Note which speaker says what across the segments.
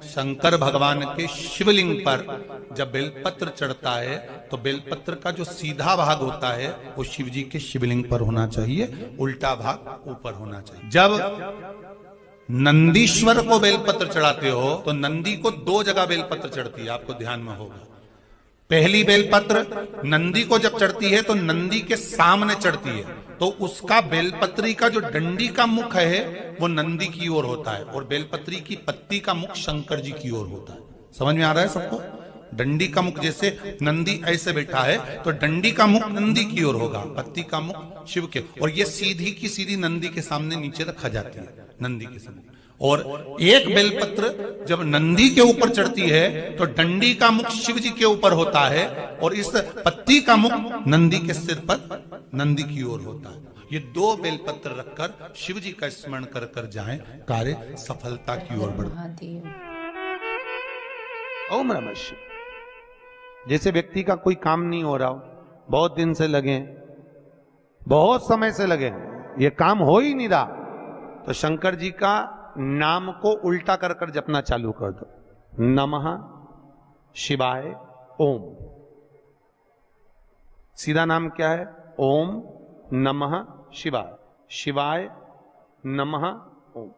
Speaker 1: शंकर भगवान के शिवलिंग पर जब बेलपत्र चढ़ता है तो बेलपत्र का जो सीधा भाग होता है वो शिव जी के शिवलिंग पर होना चाहिए, उल्टा भाग ऊपर होना चाहिए। जब नंदीश्वर को बेलपत्र चढ़ाते हो तो नंदी को दो जगह बेलपत्र चढ़ती है, आपको ध्यान में होगा। पहली बेलपत्र नंदी को जब चढ़ती है तो नंदी के सामने चढ़ती है, तो उसका बेलपत्री का जो डंडी का मुख है वो नंदी की ओर होता है और बेलपत्री की पत्ती का मुख शंकर जी की ओर होता है। समझ में आ रहा है सबको? डंडी का मुख, जैसे नंदी ऐसे बैठा है तो डंडी का मुख नंदी की ओर होगा, पत्ती का मुख शिव के, और ये सीधी की सीधी नंदी के सामने नीचे रखा जाती है, नंदी के सामने। और एक बेलपत्र जब नंदी के ऊपर चढ़ती है तो डंडी का मुख शिव जी के ऊपर होता है और इस पत्ती का मुख नंदी के सिर पर नंदी की ओर होता है। ये दो बेलपत्र रखकर शिव जी का स्मरण कर कर जाएं, कार्य सफलता की ओर बढ़े।
Speaker 2: ओम नमः शिवाय। जैसे व्यक्ति का कोई काम नहीं हो रहा हो, बहुत दिन से लगे, बहुत समय से लगे, ये काम हो ही नहीं रहा, तो शंकर जी का नाम को उल्टा कर कर जपना चालू कर दो। नमः शिवाय ओम। सीधा नाम क्या है? ओम नमः शिवाय, शिवाय नमः ओम।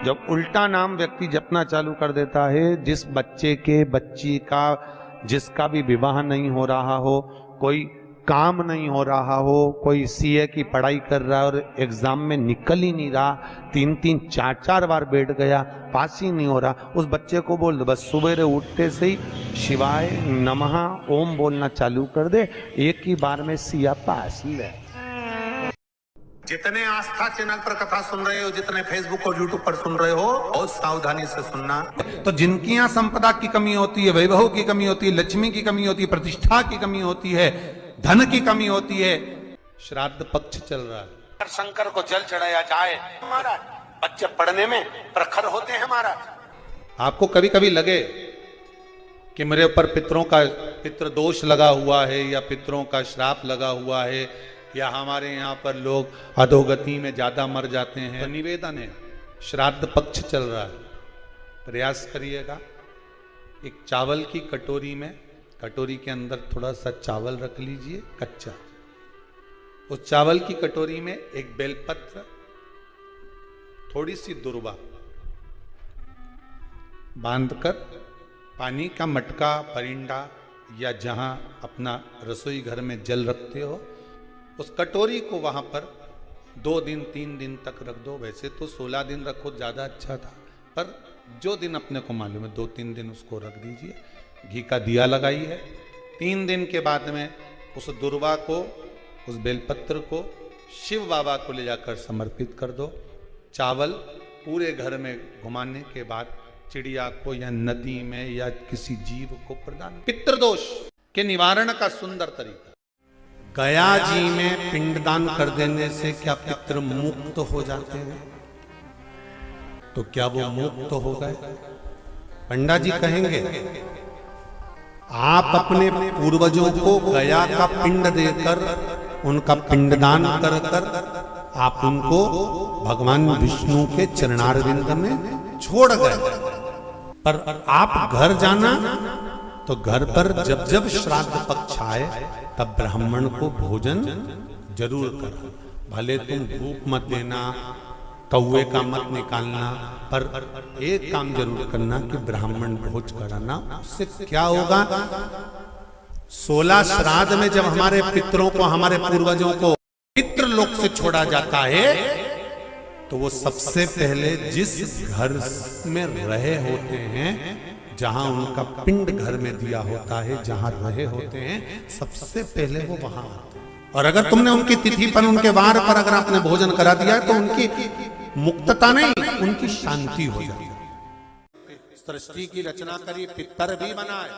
Speaker 2: जब उल्टा नाम व्यक्ति जपना चालू कर देता है, जिस बच्चे के, बच्ची का, जिसका भी विवाह नहीं हो रहा हो, कोई काम नहीं हो रहा हो, कोई सीए की पढ़ाई कर रहा है और एग्जाम में निकल ही नहीं रहा, 3-3 4-4 बार बैठ गया, पास ही नहीं हो रहा, उस बच्चे को बोल दो बस सुबह उठते से ही शिवाय नमः ओम बोलना चालू कर दे, एक ही बार में सिया पास ही है।
Speaker 1: जितने आस्था चैनल पर कथा सुन रहे हो, जितने फेसबुक और यूट्यूब पर सुन रहे हो, बहुत सावधानी से सुनना। तो जिनकी यहाँ संपदा की कमी होती है, वैभव की कमी होती है, लक्ष्मी की कमी होती है, प्रतिष्ठा की कमी होती है, धन की कमी होती है, श्राद्ध पक्ष चल रहा है,
Speaker 2: शंकर को जल चढ़ाया जाए। महाराज बच्चे पढ़ने में प्रखर होते हैं महाराज।
Speaker 1: आपको कभी कभी लगे कि मेरे ऊपर पितरों का पितृदोष लगा हुआ है या पितरों का श्राप लगा हुआ है या हमारे यहाँ पर लोग अधोगति में ज्यादा मर जाते हैं, तो निवेदन है, श्राद्ध पक्ष चल रहा है, प्रयास करिएगा। एक चावल की कटोरी में, कटोरी के अंदर थोड़ा सा चावल रख लीजिए कच्चा, उस चावल की कटोरी में एक बेलपत्र, थोड़ी सी दुर्वा बांधकर पानी का मटका, परिंडा या जहां अपना रसोई घर में जल रखते हो, उस कटोरी को वहां पर 2 दिन 3 दिन तक रख दो। वैसे तो 16 दिन रखो ज्यादा अच्छा था, पर जो दिन अपने को मालूम है 2-3 दिन उसको रख दीजिए। घी का दिया लगाइए। 3 दिन के बाद में उस दुर्वा को, उस बेलपत्र को शिव बाबा को ले जाकर समर्पित कर दो। चावल पूरे घर में घुमाने के बाद चिड़िया को या नदी में या किसी जीव को प्रदान। पितृदोष के निवारण का सुंदर तरीका। गया जी में पिंडदान कर देने से क्या पितृ मुक्त हो जाते हैं? तो क्या वो मुक्त हो गए? पंडा जी कहेंगे आप अपने पूर्वजों को गया का पिंड देकर, उनका पिंडदान कर कर आप उनको भगवान विष्णु के चरणारविंद में छोड़ गए। पर आप घर जाना तो घर पर जब जब श्राद्ध पक्ष आए तब ब्राह्मण को भोजन जरूर करना। भले तुम भूख मत देना, कौवे का मत निकालना, पर एक काम जरूर करना कि ब्राह्मण भोज कराना। उससे क्या होगा? 16 श्राद्ध में जब हमारे पितरों को, हमारे पूर्वजों को पितृ लोक से छोड़ा जाता है तो वो सबसे पहले जिस घर में रहे होते हैं, जहां उनका पिंड घर में दिया होता है, जहां रहे होते हैं, सबसे पहले वो वहां आते हैं। और अगर तुमने उनकी तिथि पर, उनके वार पर अगर आपने भोजन करा दिया है तो उनकी मुक्तता नहीं, उनकी शांति हो जाती है। सृष्टि की रचना करी, पितर भी बनाए,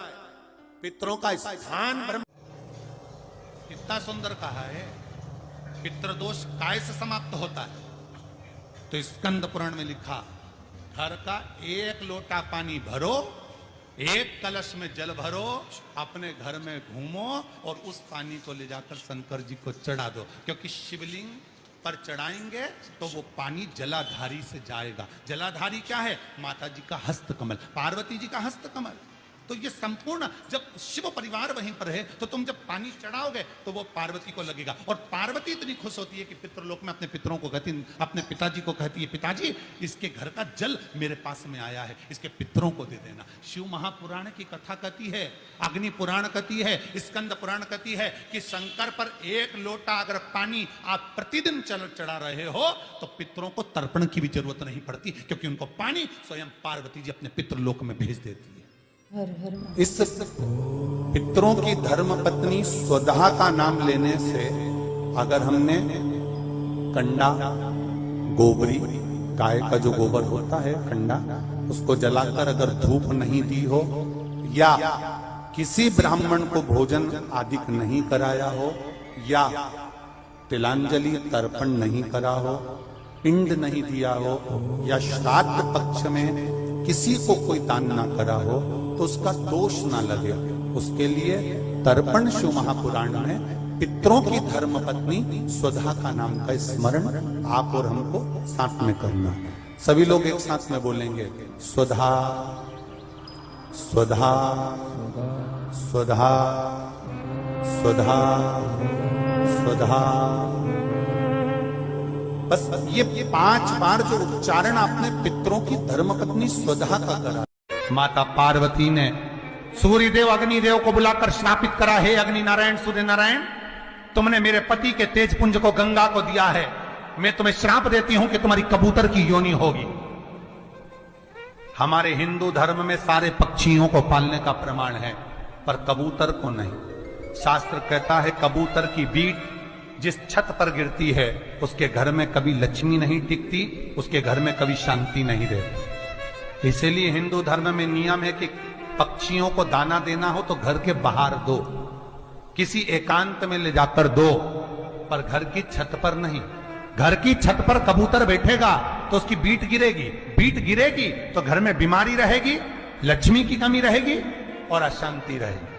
Speaker 1: पितरों का स्थान ब्रह्म। कितना सुंदर कहा है, पितृदोष काय से समाप्त होता है? तो स्कंद पुराण में लिखा, घर का 1 लोटा पानी भरो, 1 कलश में जल भरो, अपने घर में घूमो और उस पानी को ले जाकर शंकर जी को चढ़ा दो, क्योंकि शिवलिंग पर चढ़ाएंगे तो वो पानी जलाधारी से जाएगा। जलाधारी क्या है? माता जी का हस्त कमल, पार्वती जी का हस्त कमल। तो ये संपूर्ण जब शिव परिवार वहीं पर है तो तुम जब पानी चढ़ाओगे तो वो पार्वती को लगेगा। और पार्वती इतनी खुश होती है कि पितृलोक में अपने पितरों को कहती, अपने पिताजी को कहती है, पिताजी इसके घर का जल मेरे पास में आया है, इसके पितरों को दे देना। शिव महापुराण की कथा कहती है, अग्नि पुराण कहती है, स्कंद पुराण कहती है कि शंकर पर 1 लोटा अगर पानी आप प्रतिदिन चढ़ा रहे हो तो पितरों को तर्पण की भी जरूरत नहीं पड़ती, क्योंकि उनको पानी स्वयं पार्वती जी अपने पितृलोक में भेज देती है। इस पितरों की धर्म पत्नी स्वधा का नाम लेने से अगर हमने कंडा, गोबरी, गाय का जो गोबर होता है कंडा, उसको जलाकर अगर धूप नहीं दी हो या किसी ब्राह्मण को भोजन आदि नहीं कराया हो या तिलांजलि तर्पण नहीं करा हो, पिंड नहीं दिया हो या श्राद्ध पक्ष में किसी को कोई दान ना करा हो तो उसका दोष ना लगे, उसके लिए तर्पण शिव महापुराण में पितरों की धर्म पत्नी स्वधा का नाम का स्मरण आप और हमको साथ में करना। सभी लोग एक साथ में बोलेंगे, स्वधा स्वधा स्वधा स्वधा स्वधा। बस ये 5 बार जो उच्चारण आपने पितरों की धर्मपत्नी स्वधा का करा। माता पार्वती ने सूर्यदेव अग्निदेव को बुलाकर श्रापित करा, हे अग्नि नारायण सूर्य नारायण, तुमने मेरे पति के तेज पुंज को गंगा को दिया है, मैं तुम्हें श्राप देती हूं कि तुम्हारी कबूतर की योनि होगी। हमारे हिंदू धर्म में सारे पक्षियों को पालने का प्रमाण है पर कबूतर को नहीं। शास्त्र कहता है कबूतर की बीट जिस छत पर गिरती है उसके घर में कभी लक्ष्मी नहीं टिकती, उसके घर में कभी शांति नहीं रहती। इसीलिए हिंदू धर्म में नियम है कि पक्षियों को दाना देना हो तो घर के बाहर दो, किसी एकांत में ले जाकर दो, पर घर की छत पर नहीं। घर की छत पर कबूतर बैठेगा तो उसकी बीट गिरेगी, बीट गिरेगी तो घर में बीमारी रहेगी, लक्ष्मी की कमी रहेगी और अशांति रहेगी।